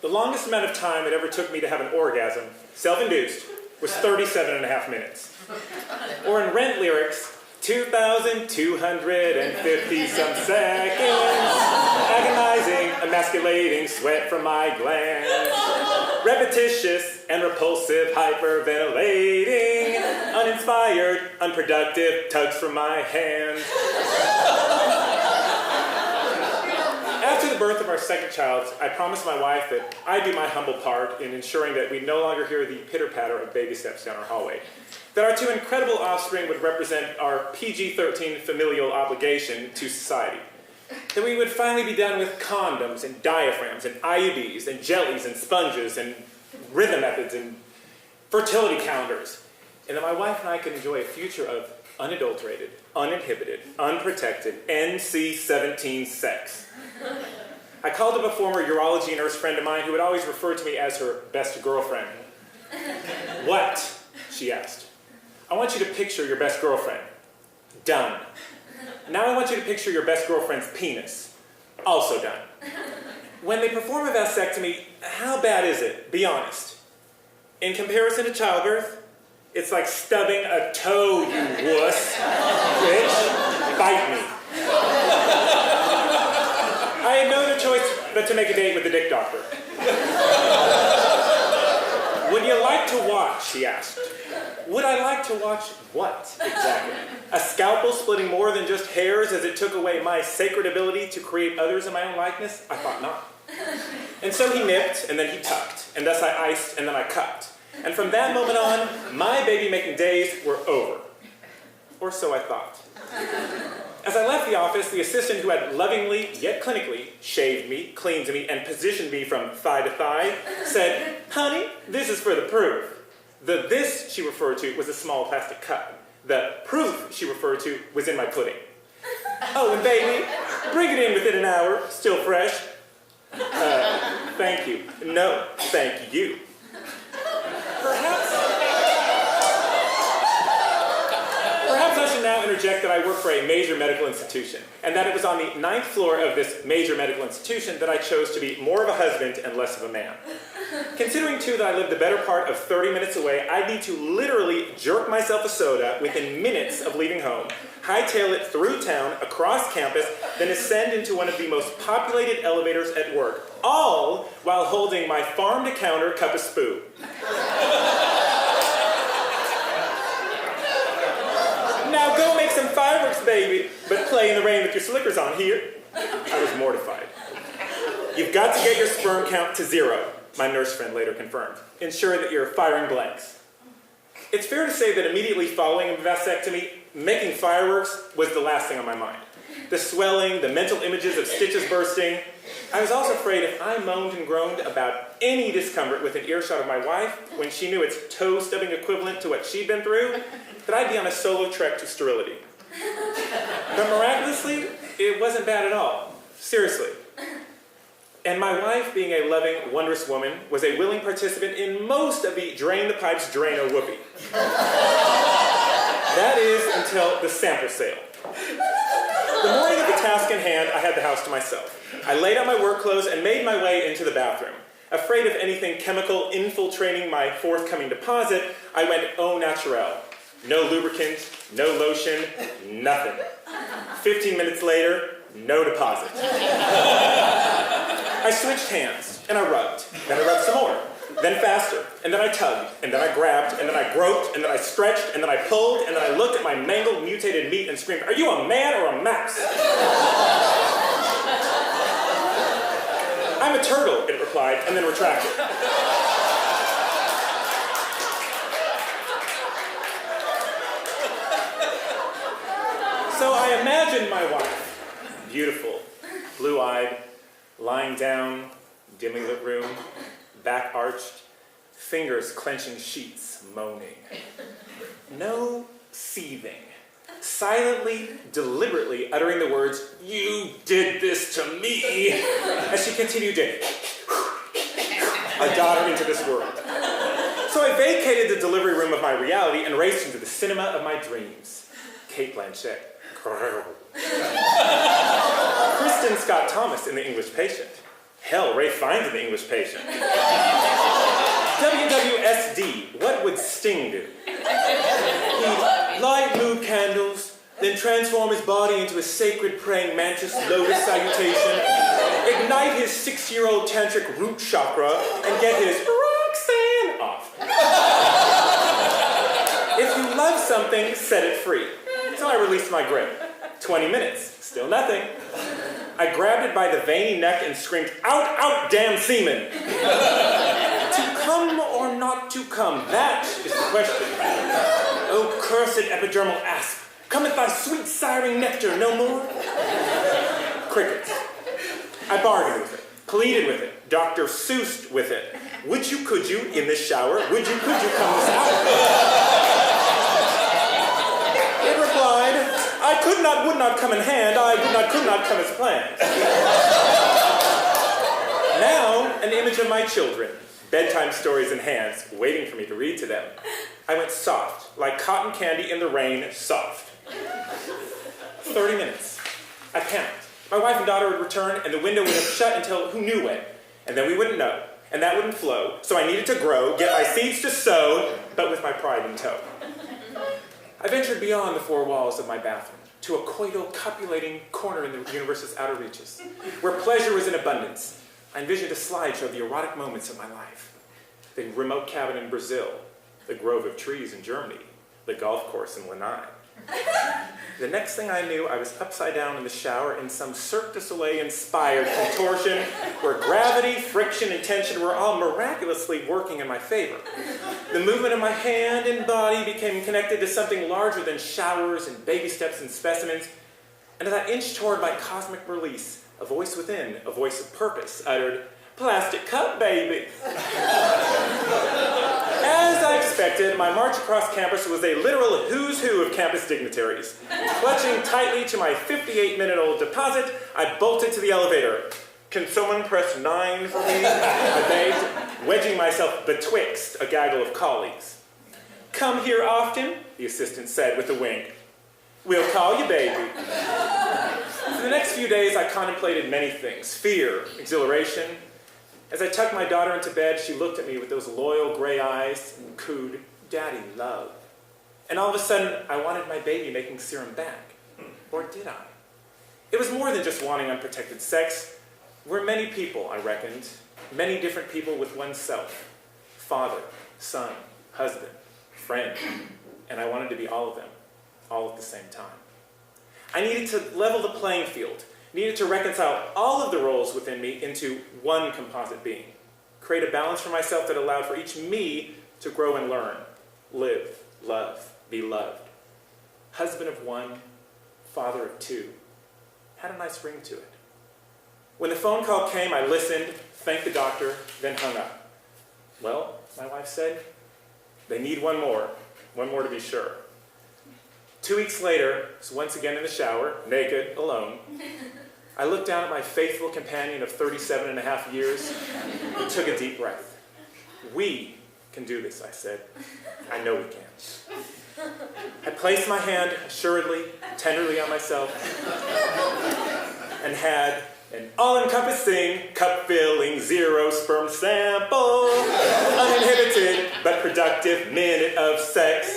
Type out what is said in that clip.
the longest amount of time it ever took me to have an orgasm, self-induced, was 37.5 minutes. Or in Rent lyrics, 2,250 some seconds, agonizing, emasculating sweat from my glands, repetitious and repulsive, hyperventilating, uninspired, unproductive tugs from my hand. After the birth of our second child, I promised my wife that I'd do my humble part in ensuring that we'd no longer hear the pitter-patter of baby steps down our hallway. That our two incredible offspring would represent our PG-13 familial obligation to society. That we would finally be done with condoms and diaphragms and IUDs and jellies and sponges and rhythm methods and fertility calendars. And that my wife and I could enjoy a future of unadulterated, uninhibited, unprotected, NC-17 sex. I called up a former urology nurse friend of mine who would always refer to me as her best girlfriend. What? She asked. I want you to picture your best girlfriend. Done. Now I want you to picture your best girlfriend's penis. Also done. When they perform a vasectomy, how bad is it? Be honest. In comparison to childbirth, it's like stubbing a toe, you wuss. Bitch, bite me. I had no other choice but to make a date with the dick doctor. Would you like to watch, she asked. Would I like to watch what, exactly? A scalpel splitting more than just hairs as it took away my sacred ability to create others in my own likeness? I thought not. And so he nipped, and then he tucked, and thus I iced, and then I cupped. And from that moment on, my baby-making days were over. Or so I thought. As I left the office, the assistant who had lovingly, yet clinically, shaved me, cleaned me, and positioned me from thigh to thigh, said, "Honey, this is for the proof." The "this" she referred to was a small plastic cup. The "proof" she referred to was in my pudding. "Oh, and baby, bring it in within an hour, still fresh." Thank you. No, thank you. Perhaps I should now interject that I work for a major medical institution, and that it was on the 9th floor of this major medical institution that I chose to be more of a husband and less of a man. Considering, too, that I live the better part of 30 minutes away, I'd need to literally jerk myself a soda within minutes of leaving home, hightail it through town, across campus, then ascend into one of the most populated elevators at work, all while holding my farm-to-counter cup of spoo. Now go make some fireworks, baby, but play in the rain with your slickers on here. I was mortified. You've got to get your sperm count to 0, my nurse friend later confirmed. Ensure that you're firing blanks. It's fair to say that immediately following a vasectomy, making fireworks was the last thing on my mind. The swelling, the mental images of stitches bursting. I was also afraid if I moaned and groaned about any discomfort within earshot of my wife, when she knew its toe-stubbing equivalent to what she'd been through, that I'd be on a solo trek to sterility. But miraculously, it wasn't bad at all. Seriously. And my wife, being a loving, wondrous woman, was a willing participant in most of the drain the pipes, drain or whoopee. That is until the sample sale. The morning of the task in hand, I had the house to myself. I laid out my work clothes and made my way into the bathroom. Afraid of anything chemical infiltrating my forthcoming deposit, I went au naturel. No lubricant, no lotion, nothing. 15 minutes later, no deposit. I switched hands, and I rubbed. Then I rubbed some more. Then faster. And then I tugged. And then I grabbed. And then I groped. And then I stretched. And then I pulled. And then I looked at my mangled, mutated meat and screamed, "Are you a man or a mouse?" "I'm a turtle," it replied, and then retracted. So I imagined my wife, beautiful, blue-eyed, lying down, dimly lit room, back arched, fingers clenching sheets, moaning. No seething. Silently, deliberately uttering the words, "You did this to me," as she continued to a daughter into this world. So I vacated the delivery room of my reality and raced into the cinema of my dreams. Kate Blanchett. Kristen Scott Thomas in The English Patient. Hell, Ray Fiennes in The English Patient. WWSD, what would Sting do? He'd light mood candles, then transform his body into a sacred praying mantis lotus salutation, ignite his 6-year-old tantric root chakra, and get his Roxanne off. If you love something, set it free. So I released my grip. 20 minutes, still nothing. I grabbed it by the veiny neck and screamed, "Out, out, damn semen!" To come or not to come, that is the question. Oh, cursed epidermal asp, cometh thy sweet siring nectar no more? Crickets. I bargained with it, pleaded with it, Dr. Seussed with it. Would you, could you, in the shower? Would you, could you come this hour? It replied, I could not, would not come in hand, I would not, could not come as planned. Now, an image of my children, bedtime stories in hands, waiting for me to read to them. I went soft, like cotton candy in the rain, soft. 30 minutes. I panicked. My wife and daughter would return, and the window would have shut until who knew when. And then we wouldn't know, and that wouldn't flow. So I needed to grow, get my seeds to sow, but with my pride in tow. I ventured beyond the four walls of my bathroom to a coital, copulating corner in the universe's outer reaches, where pleasure was in abundance. I envisioned a slideshow of the erotic moments of my life. The remote cabin in Brazil, the grove of trees in Germany, the golf course in Lanai. The next thing I knew, I was upside down in the shower in some Cirque du Soleil-inspired contortion where gravity, friction, and tension were all miraculously working in my favor. The movement of my hand and body became connected to something larger than showers and baby steps and specimens. And as I inched toward my cosmic release, a voice within, a voice of purpose, uttered, "Plastic cup, baby." As I expected, my march across campus was a literal who's who of campus dignitaries. Clutching tightly to my 58-minute-old deposit, I bolted to the elevator. "Can someone press 9 for me?" I begged, wedging myself betwixt a gaggle of colleagues. "Come here often," the assistant said with a wink. "We'll call you baby." For the next few days, I contemplated many things. Fear, exhilaration. As I tucked my daughter into bed, she looked at me with those loyal gray eyes and cooed, "Daddy, love." And all of a sudden, I wanted my baby making serum back. Or did I? It was more than just wanting unprotected sex. We're many people, I reckoned. Many different people with one self. Father, son, husband, friend. And I wanted to be all of them, all at the same time. I needed to level the playing field. Needed to reconcile all of the roles within me into one composite being. Create a balance for myself that allowed for each me to grow and learn. Live, love, be loved. Husband of one, father of two. Had a nice ring to it. When the phone call came, I listened, thanked the doctor, then hung up. "Well," my wife said, "they need one more to be sure." 2 weeks later, I was once again in the shower, naked, alone. I looked down at my faithful companion of 37 and a half years and took a deep breath. "We can do this," I said. "I know we can." I placed my hand assuredly, tenderly on myself, and had an all-encompassing, cup-filling, zero sperm sample, uninhibited but productive minute of sex.